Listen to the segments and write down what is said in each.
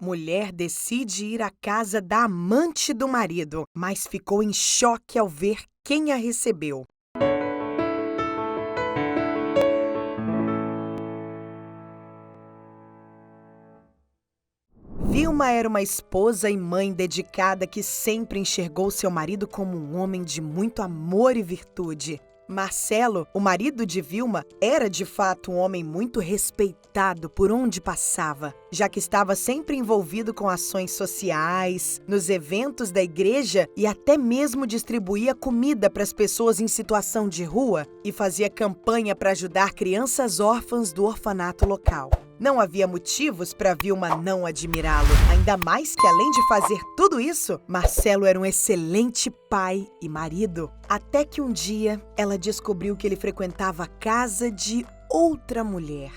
Mulher decide ir à casa da amante do marido, mas ficou em choque ao ver quem a recebeu. Vilma era uma esposa e mãe dedicada que sempre enxergou seu marido como um homem de muito amor e virtude. Marcelo, o marido de Vilma, era de fato um homem muito respeitado por onde passava, já que estava sempre envolvido com ações sociais, nos eventos da igreja e até mesmo distribuía comida para as pessoas em situação de rua e fazia campanha para ajudar crianças órfãs do orfanato local. Não havia motivos para Vilma não admirá-lo, ainda mais que, além de fazer tudo isso, Marcelo era um excelente pai e marido. Até que um dia, ela descobriu que ele frequentava a casa de outra mulher.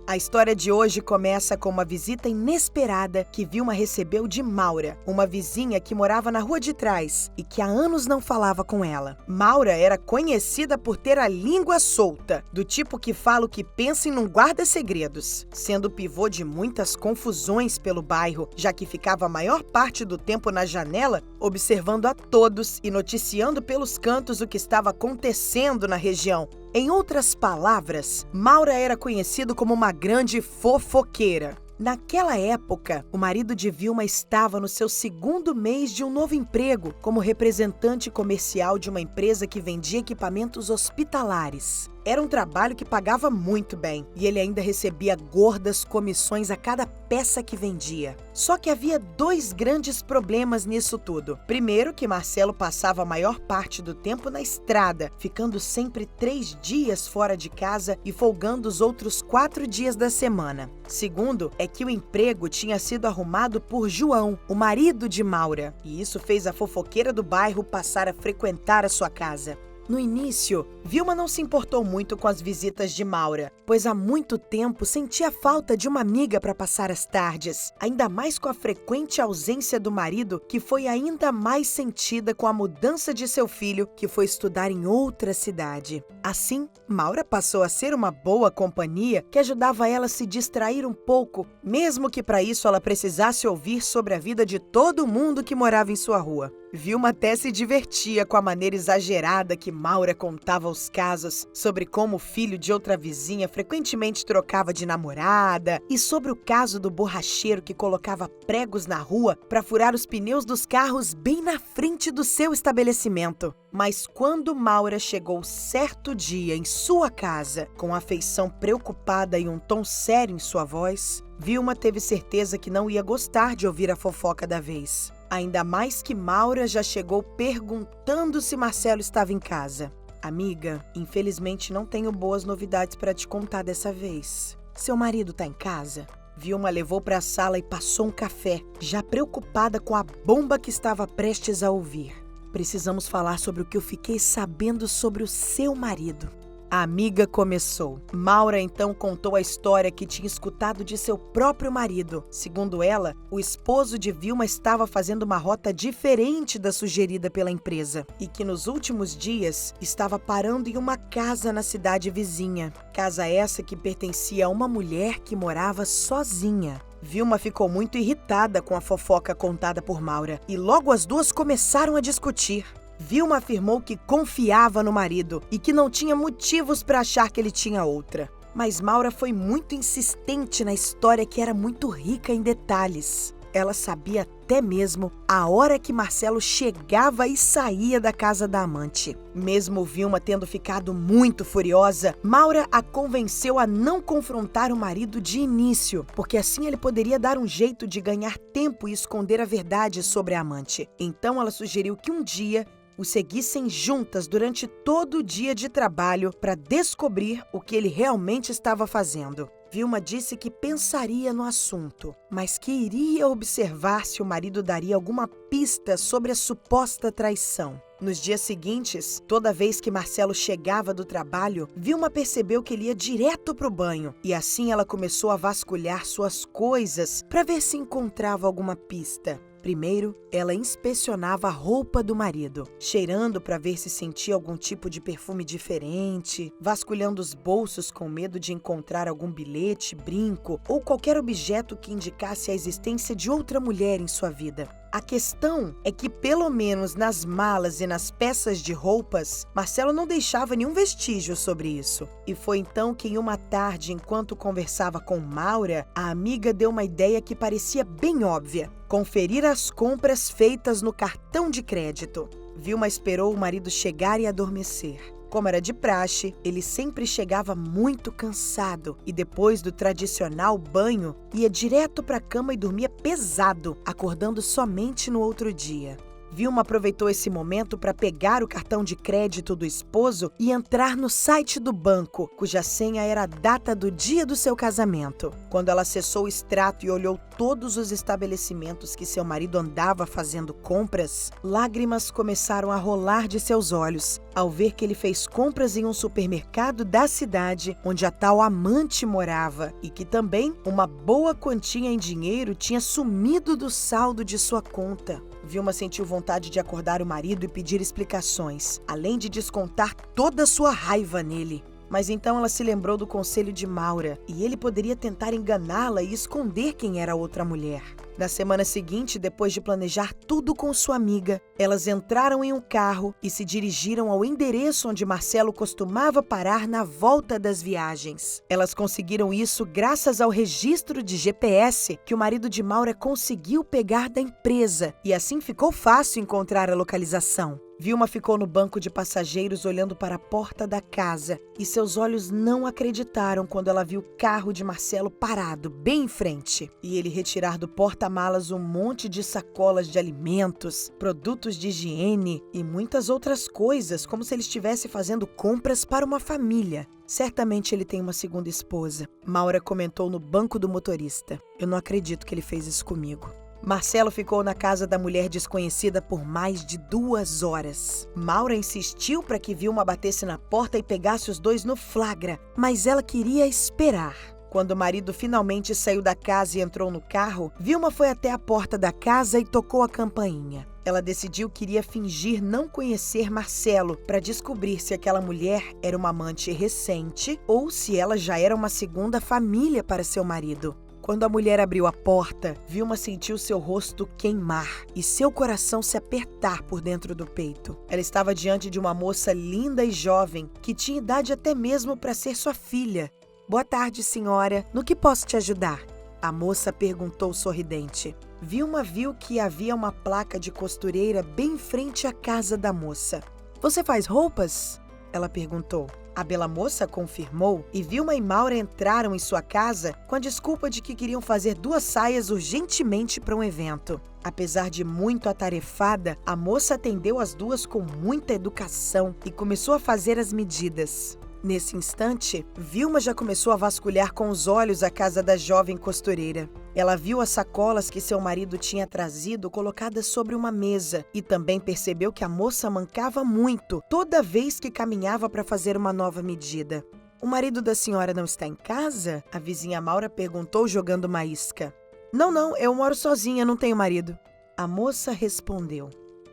A história de hoje começa com uma visita inesperada que Vilma recebeu de Maura, uma vizinha que morava na rua de trás e que há anos não falava com ela. Maura era conhecida por ter a língua solta, do tipo que fala o que pensa e não guarda segredos, sendo pivô de muitas confusões pelo bairro, já que ficava a maior parte do tempo na janela, observando a todos e noticiando pelos cantos o que estava acontecendo na região. Em outras palavras, Maura era conhecido como uma grande fofoqueira. Naquela época, o marido de Vilma estava no seu segundo mês de um novo emprego como representante comercial de uma empresa que vendia equipamentos hospitalares. Era um trabalho que pagava muito bem e ele ainda recebia gordas comissões a cada peça que vendia. Só que havia dois grandes problemas nisso tudo. Primeiro, que Marcelo passava a maior parte do tempo na estrada, ficando sempre 3 dias fora de casa e folgando os outros 4 dias da semana. Segundo, é que o emprego tinha sido arrumado por João, o marido de Maura, e isso fez a fofoqueira do bairro passar a frequentar a sua casa. No início, Vilma não se importou muito com as visitas de Maura, pois há muito tempo sentia falta de uma amiga para passar as tardes, ainda mais com a frequente ausência do marido, que foi ainda mais sentida com a mudança de seu filho, que foi estudar em outra cidade. Assim, Maura passou a ser uma boa companhia que ajudava ela a se distrair um pouco, mesmo que para isso ela precisasse ouvir sobre a vida de todo mundo que morava em sua rua. Vilma até se divertia com a maneira exagerada que Maura contava os casos sobre como o filho de outra vizinha frequentemente trocava de namorada e sobre o caso do borracheiro que colocava pregos na rua para furar os pneus dos carros bem na frente do seu estabelecimento. Mas quando Maura chegou certo dia em sua casa, com a feição preocupada e um tom sério em sua voz, Vilma teve certeza que não ia gostar de ouvir a fofoca da vez. Ainda mais que Maura já chegou perguntando se Marcelo estava em casa. Amiga, infelizmente não tenho boas novidades para te contar dessa vez. Seu marido tá em casa? Vilma levou para a sala e passou um café, já preocupada com a bomba que estava prestes a ouvir. Precisamos falar sobre o que eu fiquei sabendo sobre o seu marido. A amiga começou. Maura então contou a história que tinha escutado de seu próprio marido. Segundo ela, o esposo de Vilma estava fazendo uma rota diferente da sugerida pela empresa e que nos últimos dias estava parando em uma casa na cidade vizinha. Casa essa que pertencia a uma mulher que morava sozinha. Vilma ficou muito irritada com a fofoca contada por Maura e logo as duas começaram a discutir. Vilma afirmou que confiava no marido e que não tinha motivos para achar que ele tinha outra. Mas Maura foi muito insistente na história que era muito rica em detalhes. Ela sabia até mesmo a hora que Marcelo chegava e saía da casa da amante. Mesmo Vilma tendo ficado muito furiosa, Maura a convenceu a não confrontar o marido de início, porque assim ele poderia dar um jeito de ganhar tempo e esconder a verdade sobre a amante. Então ela sugeriu que um dia os seguissem juntas durante todo o dia de trabalho para descobrir o que ele realmente estava fazendo. Vilma disse que pensaria no assunto, mas que iria observar se o marido daria alguma pista sobre a suposta traição. Nos dias seguintes, toda vez que Marcelo chegava do trabalho, Vilma percebeu que ele ia direto para o banho e assim ela começou a vasculhar suas coisas para ver se encontrava alguma pista. Primeiro, ela inspecionava a roupa do marido, cheirando para ver se sentia algum tipo de perfume diferente, vasculhando os bolsos com medo de encontrar algum bilhete, brinco ou qualquer objeto que indicasse a existência de outra mulher em sua vida. A questão é que, pelo menos nas malas e nas peças de roupas, Marcelo não deixava nenhum vestígio sobre isso. E foi então que, em uma tarde, enquanto conversava com Maura, a amiga deu uma ideia que parecia bem óbvia: conferir as compras feitas no cartão de crédito. Vilma esperou o marido chegar e adormecer. Como era de praxe, ele sempre chegava muito cansado e, depois do tradicional banho, ia direto para a cama e dormia pesado, acordando somente no outro dia. Vilma aproveitou esse momento para pegar o cartão de crédito do esposo e entrar no site do banco, cuja senha era a data do dia do seu casamento. Quando ela acessou o extrato e olhou todos os estabelecimentos que seu marido andava fazendo compras, lágrimas começaram a rolar de seus olhos ao ver que ele fez compras em um supermercado da cidade onde a tal amante morava e que também uma boa quantia em dinheiro tinha sumido do saldo de sua conta. Vilma sentiu vontade de acordar o marido e pedir explicações, além de descontar toda a sua raiva nele. Mas então ela se lembrou do conselho de Maura e ele poderia tentar enganá-la e esconder quem era a outra mulher. Na semana seguinte, depois de planejar tudo com sua amiga, elas entraram em um carro e se dirigiram ao endereço onde Marcelo costumava parar na volta das viagens. Elas conseguiram isso graças ao registro de GPS que o marido de Maura conseguiu pegar da empresa, e assim ficou fácil encontrar a localização. Vilma ficou no banco de passageiros olhando para a porta da casa e seus olhos não acreditaram quando ela viu o carro de Marcelo parado bem em frente e ele retirar do porta-malas um monte de sacolas de alimentos, produtos de higiene e muitas outras coisas, como se ele estivesse fazendo compras para uma família. Certamente ele tem uma segunda esposa. Maura comentou no banco do motorista. Eu não acredito que ele fez isso comigo. Marcelo ficou na casa da mulher desconhecida por mais de 2 horas. Maura insistiu para que Vilma batesse na porta e pegasse os dois no flagra, mas ela queria esperar. Quando o marido finalmente saiu da casa e entrou no carro, Vilma foi até a porta da casa e tocou a campainha. Ela decidiu que iria fingir não conhecer Marcelo para descobrir se aquela mulher era uma amante recente ou se ela já era uma segunda família para seu marido. Quando a mulher abriu a porta, Vilma sentiu seu rosto queimar e seu coração se apertar por dentro do peito. Ela estava diante de uma moça linda e jovem, que tinha idade até mesmo para ser sua filha. Boa tarde, senhora. No que posso te ajudar? A moça perguntou sorridente. Vilma viu que havia uma placa de costureira bem em frente à casa da moça. Você faz roupas? Ela perguntou. A bela moça confirmou e Vilma e Maura entraram em sua casa com a desculpa de que queriam fazer 2 saias urgentemente para um evento. Apesar de muito atarefada, a moça atendeu as duas com muita educação e começou a fazer as medidas. Nesse instante, Vilma já começou a vasculhar com os olhos a casa da jovem costureira. Ela viu as sacolas que seu marido tinha trazido colocadas sobre uma mesa e também percebeu que a moça mancava muito toda vez que caminhava para fazer uma nova medida. O marido da senhora não está em casa? A vizinha Maura perguntou, jogando uma isca. Não, eu moro sozinha, não tenho marido. A moça respondeu.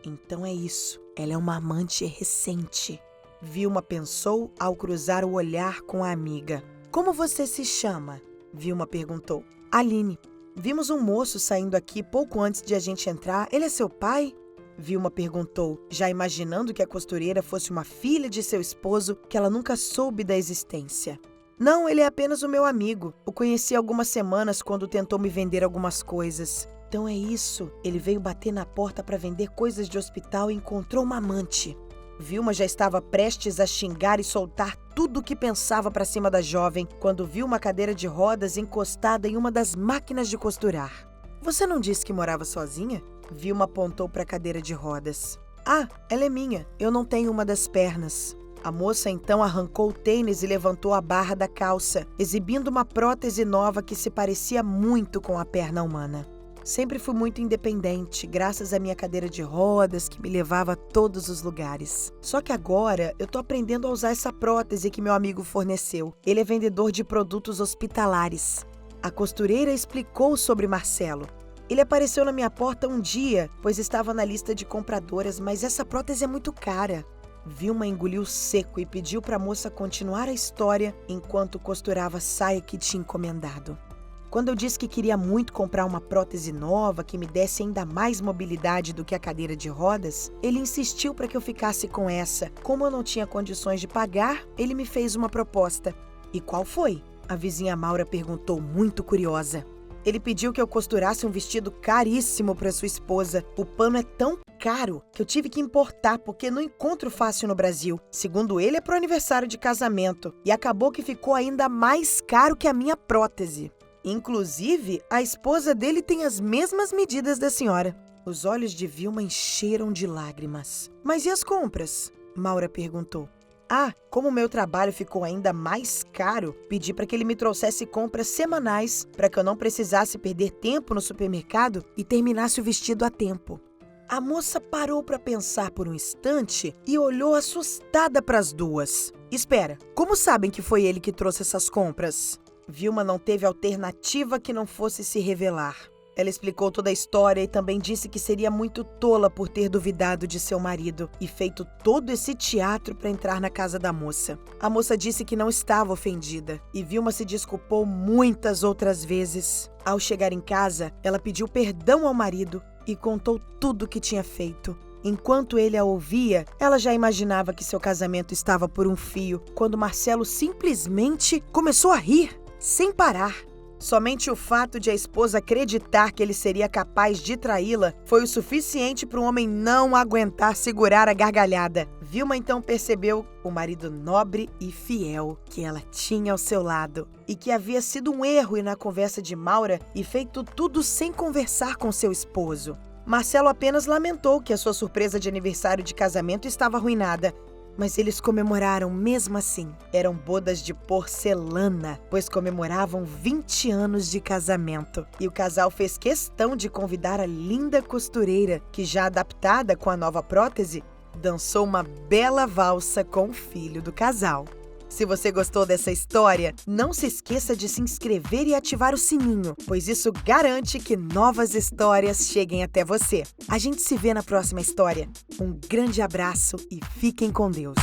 Então é isso, ela é uma amante recente. Vilma pensou ao cruzar o olhar com a amiga. Como você se chama? Vilma perguntou. Aline. Vimos um moço saindo aqui pouco antes de a gente entrar. Ele é seu pai? Vilma perguntou, já imaginando que a costureira fosse uma filha de seu esposo que ela nunca soube da existência. Não, ele é apenas o meu amigo. O conheci há algumas semanas quando tentou me vender algumas coisas. Então é isso. Ele veio bater na porta para vender coisas de hospital e encontrou uma amante. Vilma já estava prestes a xingar e soltar tudo o que pensava para cima da jovem quando viu uma cadeira de rodas encostada em uma das máquinas de costurar. Você não disse que morava sozinha? Vilma apontou para a cadeira de rodas. Ah, ela é minha. Eu não tenho uma das pernas. A moça então arrancou o tênis e levantou a barra da calça, exibindo uma prótese nova que se parecia muito com a perna humana. Sempre fui muito independente, graças à minha cadeira de rodas que me levava a todos os lugares. Só que agora eu tô aprendendo a usar essa prótese que meu amigo forneceu. Ele é vendedor de produtos hospitalares. A costureira explicou sobre Marcelo. Ele apareceu na minha porta um dia, pois estava na lista de compradoras, mas essa prótese é muito cara. Vilma engoliu seco e pediu para a moça continuar a história enquanto costurava a saia que tinha encomendado. Quando eu disse que queria muito comprar uma prótese nova que me desse ainda mais mobilidade do que a cadeira de rodas, ele insistiu para que eu ficasse com essa. Como eu não tinha condições de pagar, ele me fez uma proposta. E qual foi? A vizinha Maura perguntou, muito curiosa. Ele pediu que eu costurasse um vestido caríssimo para sua esposa. O pano é tão caro que eu tive que importar porque não encontro fácil no Brasil. Segundo ele, é pro aniversário de casamento. E acabou que ficou ainda mais caro que a minha prótese. Inclusive, a esposa dele tem as mesmas medidas da senhora. Os olhos de Vilma encheram de lágrimas. Mas e as compras? Maura perguntou. Como o meu trabalho ficou ainda mais caro, pedi para que ele me trouxesse compras semanais para que eu não precisasse perder tempo no supermercado e terminasse o vestido a tempo. A moça parou para pensar por um instante e olhou assustada para as duas. Espera, como sabem que foi ele que trouxe essas compras? Vilma não teve alternativa que não fosse se revelar. Ela explicou toda a história e também disse que seria muito tola por ter duvidado de seu marido e feito todo esse teatro para entrar na casa da moça. A moça disse que não estava ofendida e Vilma se desculpou muitas outras vezes. Ao chegar em casa, ela pediu perdão ao marido e contou tudo o que tinha feito. Enquanto ele a ouvia, ela já imaginava que seu casamento estava por um fio, quando Marcelo simplesmente começou a rir, sem parar. Somente o fato de a esposa acreditar que ele seria capaz de traí-la foi o suficiente para o homem não aguentar segurar a gargalhada. Vilma então percebeu o marido nobre e fiel que ela tinha ao seu lado e que havia sido um erro ir na conversa de Maura e feito tudo sem conversar com seu esposo. Marcelo apenas lamentou que a sua surpresa de aniversário de casamento estava arruinada. Mas eles comemoraram mesmo assim. Eram bodas de porcelana, pois comemoravam 20 anos de casamento. E o casal fez questão de convidar a linda costureira, que já adaptada com a nova prótese, dançou uma bela valsa com o filho do casal. Se você gostou dessa história, não se esqueça de se inscrever e ativar o sininho, pois isso garante que novas histórias cheguem até você. A gente se vê na próxima história. Um grande abraço e fiquem com Deus.